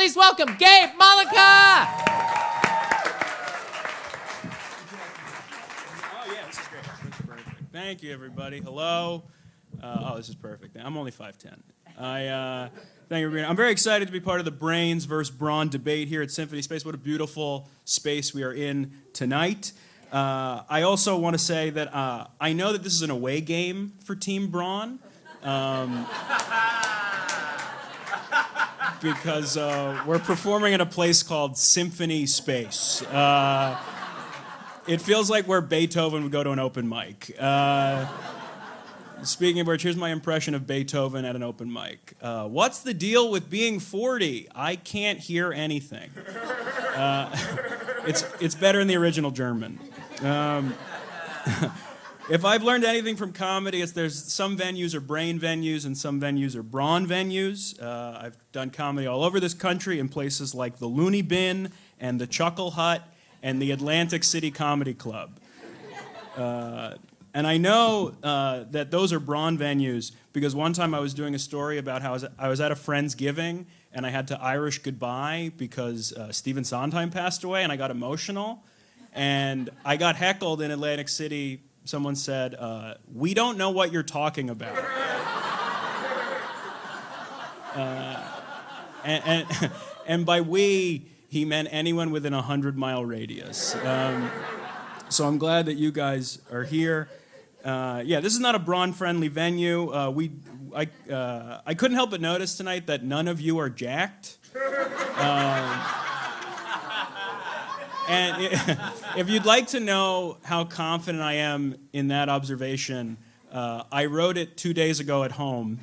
Please welcome Gabe Mollica! Oh, yeah, this is great. This is perfect. Thank you, everybody. Hello. This is perfect. I'm only 5'10". Thank you for being here. I'm very excited to be part of the Brains versus Brawn debate here at Symphony Space. What a beautiful space we are in tonight. I also want to say that I know that this is an away game for Team Brawn. Because we're performing at a place called Symphony Space. It feels like where Beethoven would go to an open mic. Speaking of which, here's my impression of Beethoven at an open mic. What's the deal with being 40? I can't hear anything. It's better in the original German. If I've learned anything from comedy, it's there's some venues are brain venues and some venues are brawn venues. I've done comedy all over this country in places like the Looney Bin and the Chuckle Hut and the Atlantic City Comedy Club. And I know that those are brawn venues because one time I was doing a story about how I was at a friend's giving and I had to Irish goodbye because Stephen Sondheim passed away and I got emotional. And I got heckled in Atlantic City. Someone said, we don't know what you're talking about. And by we, he meant anyone within a 100-mile radius. So I'm glad that you guys are here. This is not a brawn-friendly venue. I couldn't help but notice tonight that none of you are jacked. And if you'd like to know how confident I am in that observation, I wrote it 2 days ago at home.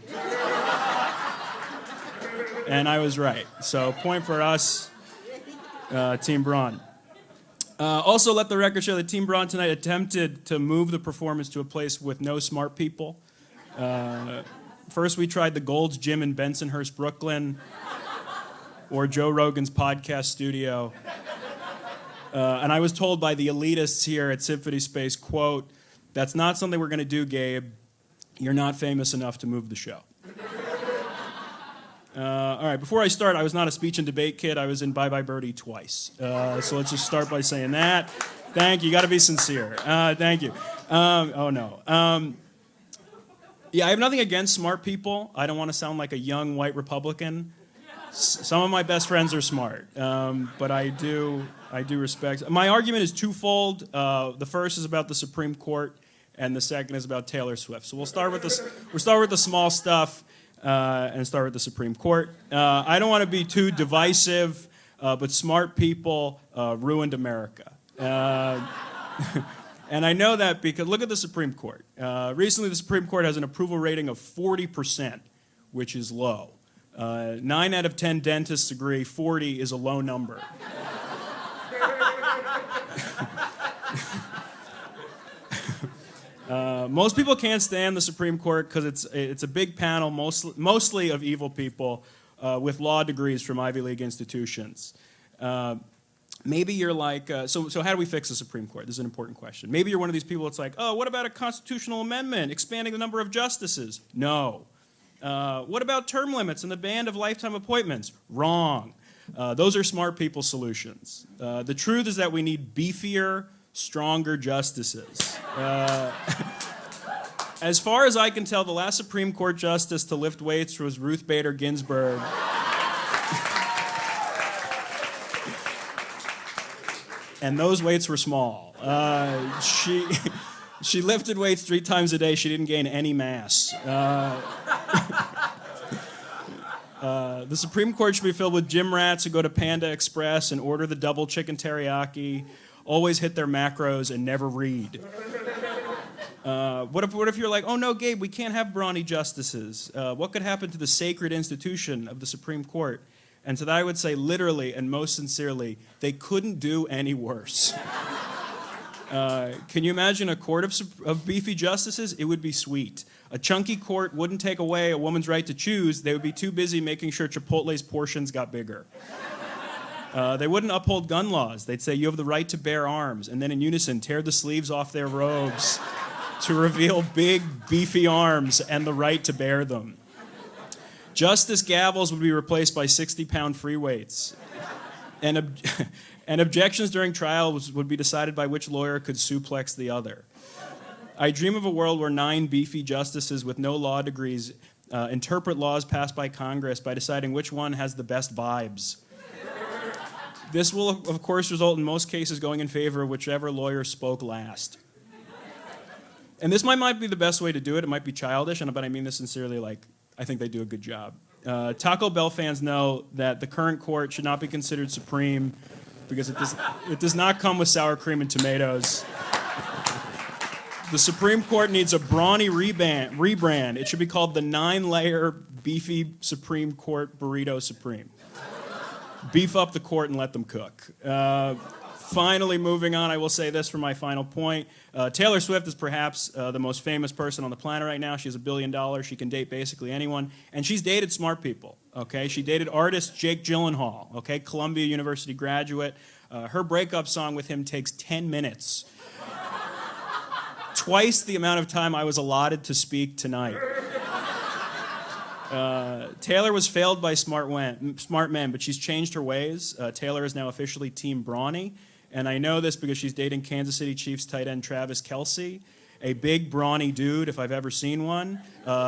And I was right. So point for us, Team Brawn. Also, let the record show that Team Brawn tonight attempted to move the performance to a place with no smart people. First, we tried the Gold's Gym in Bensonhurst, Brooklyn, or Joe Rogan's podcast studio. And I was told by the elitists here at Symphony Space, quote, "That's not something we're going to do, Gabe. You're not famous enough to move the show." All right, before I start, I was not a speech and debate kid. I was in Bye Bye Birdie twice. So let's just start by saying that. Thank you. You got to be sincere. Thank you. I have nothing against smart people. I don't want to sound like a young white Republican. Some of my best friends are smart, but I do respect. My argument is twofold. The first is about the Supreme Court, and the second is about Taylor Swift. So we'll start with this. We'll start with the small stuff, and start with the Supreme Court. I don't want to be too divisive, but smart people ruined America, and I know that because look at the Supreme Court. Recently, the Supreme Court has an approval rating of 40%, which is low. 9 out of 10 dentists agree 40 is a low number. Most people can't stand the Supreme Court because it's a big panel, mostly of evil people with law degrees from Ivy League institutions. Maybe you're like, so how do we fix the Supreme Court? This is an important question. Maybe you're one of these people that's like, oh, what about a constitutional amendment, expanding the number of justices? No. What about term limits and the ban of lifetime appointments? Wrong. Those are smart people solutions. The truth is that we need beefier, stronger justices. As far as I can tell, the last Supreme Court justice to lift weights was Ruth Bader Ginsburg. And those weights were small. She lifted weights 3 times a day. She didn't gain any mass. The Supreme Court should be filled with gym rats who go to Panda Express and order the double chicken teriyaki, always hit their macros, and never read. What if you're like, oh no, Gabe, we can't have brawny justices. What could happen to the sacred institution of the Supreme Court? And to that I would say literally and most sincerely, they couldn't do any worse. Can you imagine a court of beefy justices? It would be sweet. A chunky court wouldn't take away a woman's right to choose. They would be too busy making sure Chipotle's portions got bigger. They wouldn't uphold gun laws. They'd say you have the right to bear arms, and then in unison tear the sleeves off their robes to reveal big, beefy arms and the right to bear them. Justice gavels would be replaced by 60-pound free weights. And objections during trials would be decided by which lawyer could suplex the other. I dream of a world where 9 beefy justices with no law degrees interpret laws passed by Congress by deciding which one has the best vibes. This will, of course, result in most cases going in favor of whichever lawyer spoke last. And this might be the best way to do it. It might be childish, but I mean this sincerely. I think they do a good job. Taco Bell fans know that the current court should not be considered supreme because it does not come with sour cream and tomatoes. The Supreme Court needs a brawny rebrand. It should be called the 9-layer beefy Supreme Court burrito supreme. Beef up the court and let them cook. Finally, moving on, I will say this for my final point. Taylor Swift is perhaps the most famous person on the planet right now. She has $1 billion. She can date basically anyone. And she's dated smart people, okay? She dated artist Jake Gyllenhaal, okay? Columbia University graduate. Her breakup song with him takes 10 minutes. Twice the amount of time I was allotted to speak tonight. Taylor was failed by smart men, but she's changed her ways. Taylor is now officially Team Brawny. And I know this because she's dating Kansas City Chiefs tight end Travis Kelce, a big brawny dude if I've ever seen one.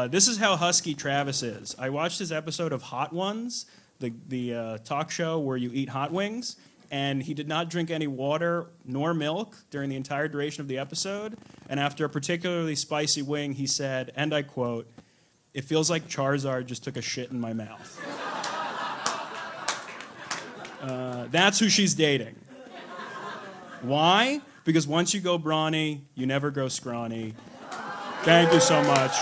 This is how husky Travis is. I watched his episode of Hot Ones, the talk show where you eat hot wings, and he did not drink any water nor milk during the entire duration of the episode. And after a particularly spicy wing, he said, and I quote, "It feels like Charizard just took a shit in my mouth." That's who she's dating. Why? Because once you go brawny, you never grow scrawny. Thank you so much.